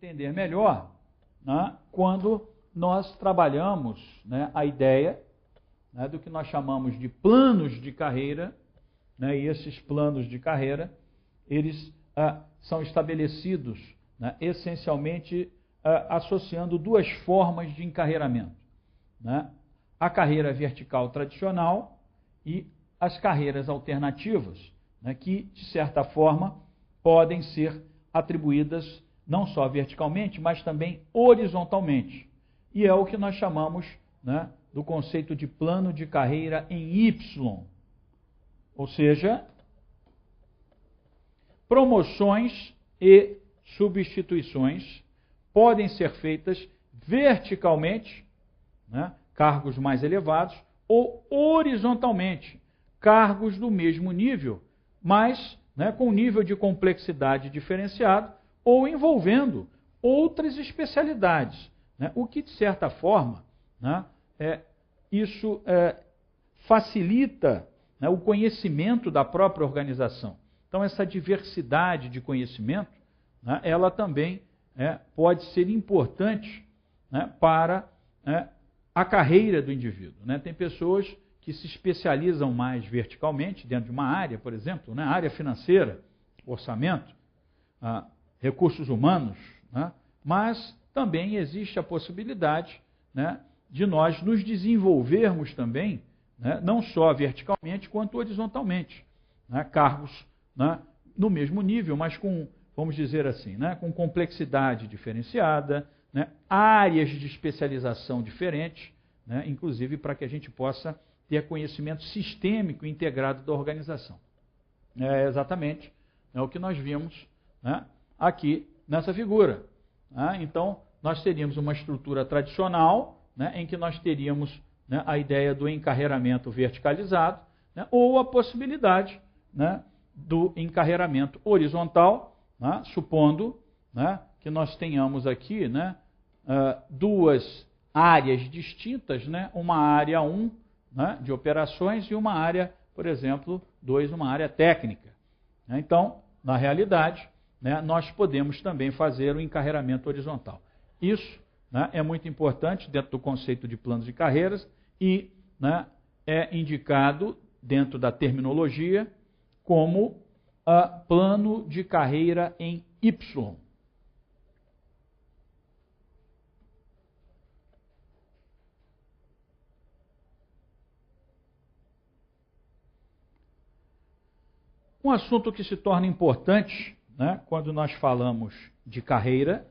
entender melhor, né, quando nós trabalhamos, né, a ideia, né, do que nós chamamos de planos de carreira, né, e esses planos de carreira, eles são estabelecidos, né, essencialmente associando duas formas de encarreiramento, né, a carreira vertical tradicional e as carreiras alternativas, né, que, de certa forma, podem ser atribuídas não só verticalmente, mas também horizontalmente. E é o que nós chamamos, né, do conceito de plano de carreira em Y. Ou seja, promoções e substituições podem ser feitas verticalmente, né, cargos mais elevados, ou horizontalmente, cargos do mesmo nível, mas, né, com nível de complexidade diferenciado ou envolvendo outras especialidades, né, o que, de certa forma, né, isso facilita, né, o conhecimento da própria organização. Então, essa diversidade de conhecimento, né, ela também pode ser importante, né, para a carreira do indivíduo. Né? Tem pessoas que se especializam mais verticalmente dentro de uma área, por exemplo, né, área financeira, orçamento, recursos humanos, né, mas também existe a possibilidade, né, de nós nos desenvolvermos também, né, não só verticalmente quanto horizontalmente, né, cargos, né, no mesmo nível, mas com, vamos dizer assim, né, com complexidade diferenciada, né, áreas de especialização diferentes, né, inclusive para que a gente possa ter conhecimento sistêmico integrado da organização. É exatamente, né, o que nós vimos, né, aqui nessa figura. Né? Então, nós teríamos uma estrutura tradicional, né, em que nós teríamos, né, a ideia do encarreiramento verticalizado, né, ou a possibilidade, né, do encarreiramento horizontal, né, supondo, né, que nós tenhamos aqui, né, duas áreas distintas, né, uma área 1, né, de operações e uma área, por exemplo, 2, uma área técnica. Então, na realidade, né, nós podemos também fazer o encarreiramento horizontal. Isso, né, é muito importante dentro do conceito de planos de carreiras e, né, é indicado dentro da terminologia como plano de carreira em Y. Um assunto que se torna importante, né, quando nós falamos de carreira,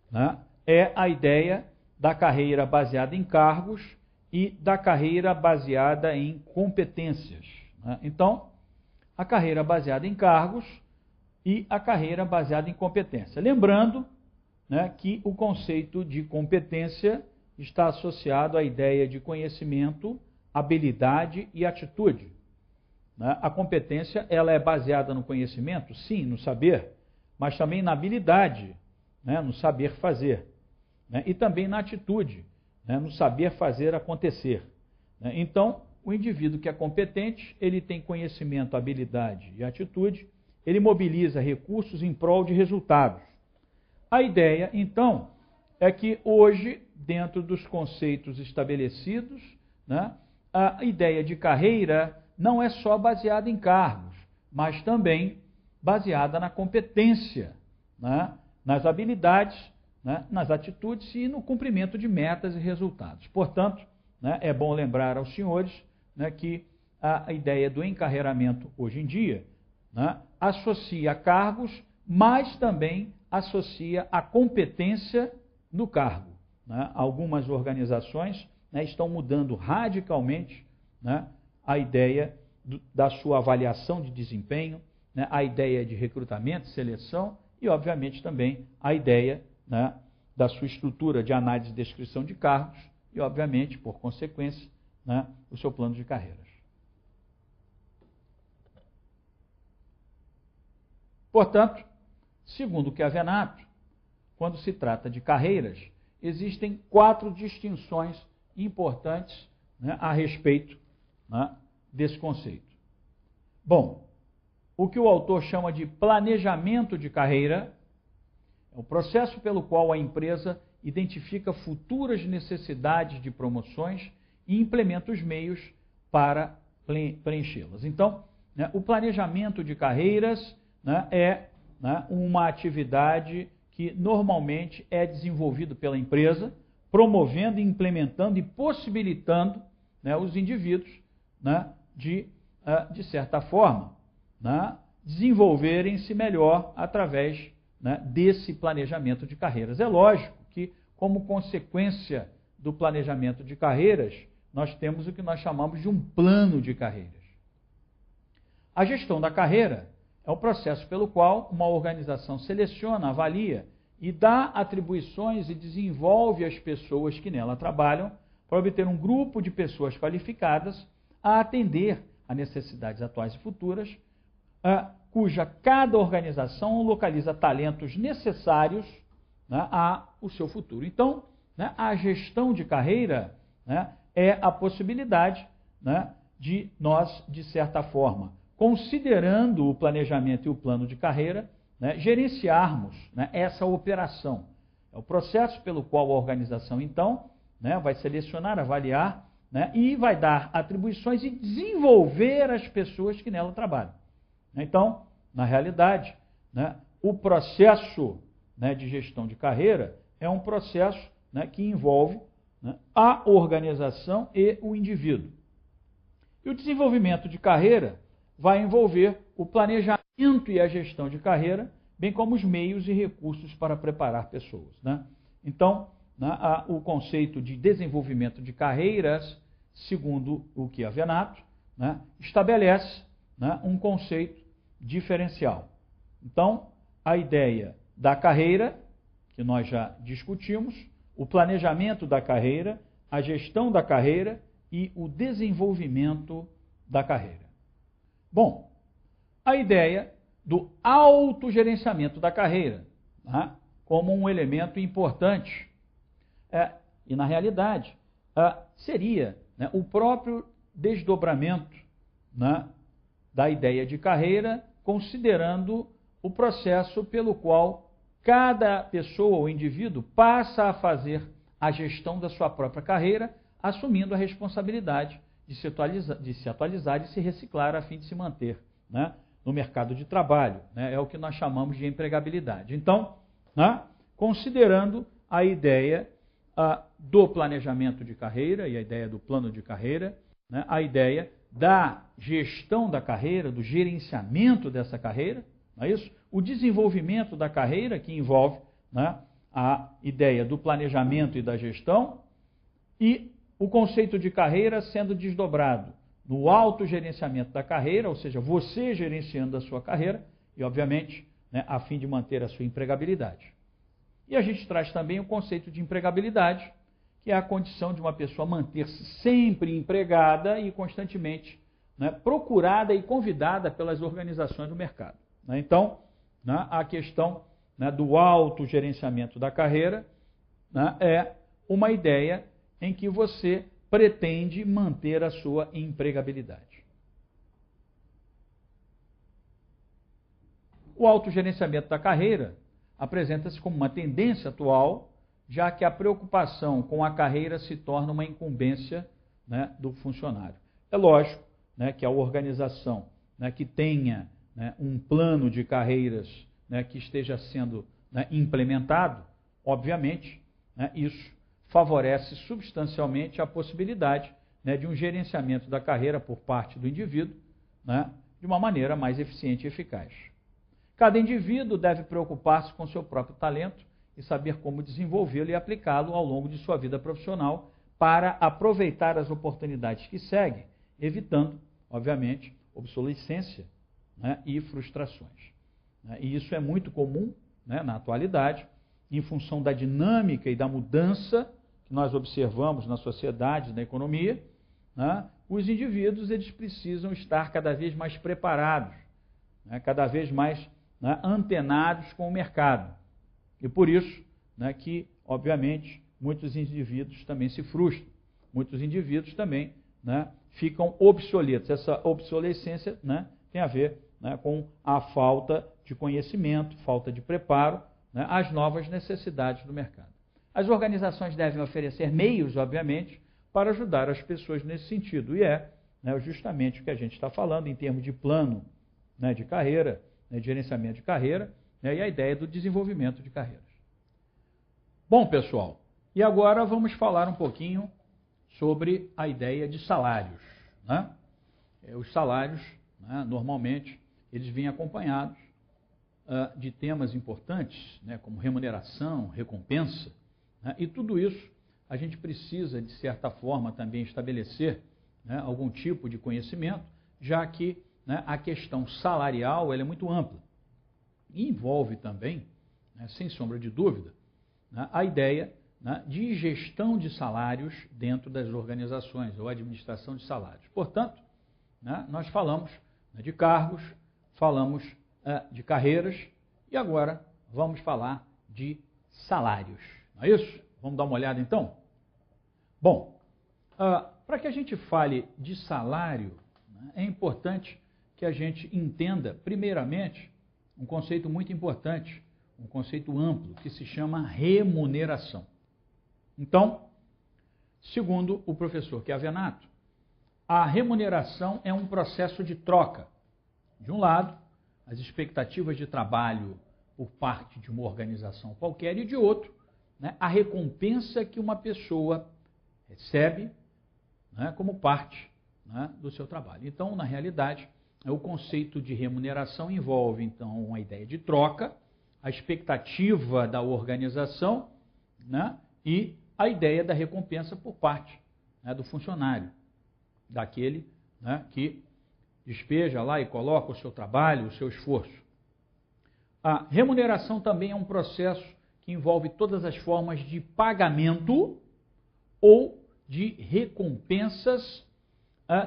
né, é a ideia da carreira baseada em cargos e da carreira baseada em competências. Né? Então, a carreira baseada em cargos e a carreira baseada em competência. Lembrando, né, que o conceito de competência está associado à ideia de conhecimento, habilidade e atitude. A competência, ela é baseada no conhecimento, sim, no saber, mas também na habilidade, né, no saber fazer, né, e também na atitude, né, no saber fazer acontecer. Né. Então, o indivíduo que é competente, ele tem conhecimento, habilidade e atitude, ele mobiliza recursos em prol de resultados. A ideia, então, é que hoje, dentro dos conceitos estabelecidos, né, a ideia de carreira não é só baseada em cargos, mas também baseada na competência, né, nas habilidades, né, nas atitudes e no cumprimento de metas e resultados. Portanto, né, é bom lembrar aos senhores, né, que a ideia do encarreiramento hoje em dia, né, associa cargos, mas também associa a competência no cargo. Né? Algumas organizações, né, estão mudando radicalmente, né, a ideia da sua avaliação de desempenho, né, a ideia de recrutamento, seleção e, obviamente, também a ideia, né, da sua estrutura de análise e descrição de cargos e, obviamente, por consequência, né, o seu plano de carreiras. Portanto, segundo Chiavenato, quando se trata de carreiras, existem 4 distinções importantes, né, a respeito, né, desse conceito. Bom, o que o autor chama de planejamento de carreira É o processo pelo qual a empresa identifica futuras necessidades de promoções e implementa os meios para preenchê-las. Então, né, o planejamento de carreiras, né, é, né, uma atividade que normalmente é desenvolvido pela empresa, promovendo, implementando e possibilitando, né, os indivíduos, né, de certa forma, né, desenvolverem-se melhor através, né, desse planejamento de carreiras. É lógico que, como consequência do planejamento de carreiras, nós temos o que nós chamamos de um plano de carreiras. A gestão da carreira é o processo pelo qual uma organização seleciona, avalia e dá atribuições e desenvolve as pessoas que nela trabalham para obter um grupo de pessoas qualificadas a atender a necessidades atuais e futuras, cuja cada organização localiza talentos necessários, né, ao seu futuro. Então, né, a gestão de carreira, né, é a possibilidade, né, de nós, de certa forma, considerando o planejamento e o plano de carreira, né, gerenciarmos, né, essa operação. É o processo pelo qual a organização, então, né, vai selecionar, avaliar, né, e vai dar atribuições e desenvolver as pessoas que nela trabalham. Então, na realidade, né, o processo, né, de gestão de carreira é um processo, né, que envolve, né, a organização e o indivíduo. E o desenvolvimento de carreira vai envolver o planejamento e a gestão de carreira, bem como os meios e recursos para preparar pessoas, né? Então, né, o conceito de desenvolvimento de carreiras, segundo o Chiavenato, né, estabelece, né, um conceito diferencial. Então, a ideia da carreira, que nós já discutimos, o planejamento da carreira, a gestão da carreira e o desenvolvimento da carreira. Bom, a ideia do autogerenciamento da carreira, né, como um elemento importante, e na realidade seria, né, o próprio desdobramento, né, da ideia de carreira, considerando o processo pelo qual cada pessoa ou indivíduo passa a fazer a gestão da sua própria carreira, assumindo a responsabilidade de se atualizar e se reciclar a fim de se manter, né, no mercado de trabalho, né, é o que nós chamamos de empregabilidade. Então, né, considerando a ideia do planejamento de carreira e a ideia do plano de carreira, né, a ideia da gestão da carreira, do gerenciamento dessa carreira, não é isso? O desenvolvimento da carreira, que envolve, né, a ideia do planejamento e da gestão, e o conceito de carreira sendo desdobrado no autogerenciamento da carreira, ou seja, você gerenciando a sua carreira, e obviamente, né, a fim de manter a sua empregabilidade. E a gente traz também o conceito de empregabilidade, que é a condição de uma pessoa manter-se sempre empregada e constantemente, né, procurada e convidada pelas organizações do mercado. Né? Então, né, a questão, né, do autogerenciamento da carreira, né, é uma ideia em que você pretende manter a sua empregabilidade. O autogerenciamento da carreira apresenta-se como uma tendência atual, já que a preocupação com a carreira se torna uma incumbência, né, do funcionário. É lógico, né, que a organização, né, que tenha, né, um plano de carreiras, né, que esteja sendo, né, implementado, obviamente, né, isso favorece substancialmente a possibilidade, né, de um gerenciamento da carreira por parte do indivíduo, né, de uma maneira mais eficiente e eficaz. Cada indivíduo deve preocupar-se com seu próprio talento e saber como desenvolvê-lo e aplicá-lo ao longo de sua vida profissional para aproveitar as oportunidades que seguem, evitando, obviamente, obsolescência, né, e frustrações. E isso é muito comum, né, na atualidade, em função da dinâmica e da mudança que nós observamos na sociedade, na economia, né, os indivíduos eles precisam estar cada vez mais preparados, né, cada vez mais, né, antenados com o mercado. E por isso, né, que, obviamente, muitos indivíduos também se frustram, muitos indivíduos também, né, ficam obsoletos. Essa obsolescência, né, tem a ver, né, com a falta de conhecimento, falta de preparo, né, às novas necessidades do mercado. As organizações devem oferecer meios, obviamente, para ajudar as pessoas nesse sentido, e né, justamente o que a gente está falando em termos de plano, né, de carreira, né, de gerenciamento de carreira, né, e a ideia do desenvolvimento de carreiras. Bom, pessoal, e agora vamos falar um pouquinho sobre a ideia de salários. Né? Os salários, né, normalmente, eles vêm acompanhados de temas importantes, né, como remuneração, recompensa, né, e tudo isso a gente precisa, de certa forma, também estabelecer, né, algum tipo de conhecimento, já que, né, a questão salarial ela é muito ampla e envolve também, né, sem sombra de dúvida, né, a ideia, né, de gestão de salários dentro das organizações ou administração de salários. Portanto, né, nós falamos, né, de cargos, falamos de carreiras e agora vamos falar de salários. Não é isso? Vamos dar uma olhada então? Bom, para que a gente fale de salário, né, é importante que a gente entenda, primeiramente, um conceito muito importante, um conceito amplo, que se chama remuneração. Então, segundo o professor Chiavenato, a remuneração é um processo de troca. De um lado, as expectativas de trabalho por parte de uma organização qualquer, e de outro, né, a recompensa que uma pessoa recebe, né, como parte, né, do seu trabalho. Então, na realidade, o conceito de remuneração envolve, então, uma ideia de troca, a expectativa da organização, né, e a ideia da recompensa por parte, né, do funcionário, daquele, né, que despeja lá e coloca o seu trabalho, o seu esforço. A remuneração também é um processo que envolve todas as formas de pagamento ou de recompensas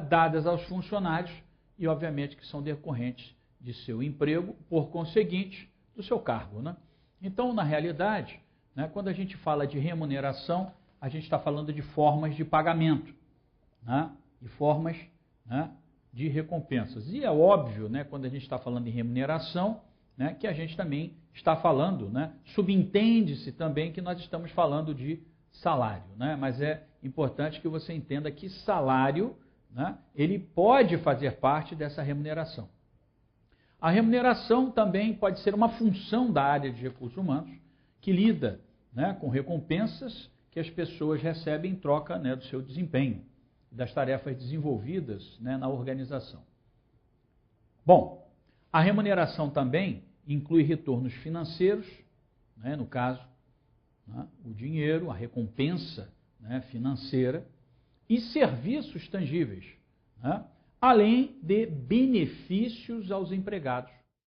dadas aos funcionários e, obviamente, que são decorrentes de seu emprego, por conseguinte, do seu cargo, né? Então, na realidade, né, quando a gente fala de remuneração, a gente está falando de formas de pagamento, né, e formas, né, de recompensas. E é óbvio, né, quando a gente está falando em remuneração, né, que a gente também está falando, né, subentende-se também que nós estamos falando de salário, né, mas é importante que você entenda que salário, né, ele pode fazer parte dessa remuneração. A remuneração também pode ser uma função da área de recursos humanos que lida, né, com recompensas que as pessoas recebem em troca, né, do seu desempenho, das tarefas desenvolvidas, né, na organização. Bom, a remuneração também inclui retornos financeiros, né, no caso, né, o dinheiro, a recompensa, né, financeira, e serviços tangíveis, né, além de benefícios aos empregados,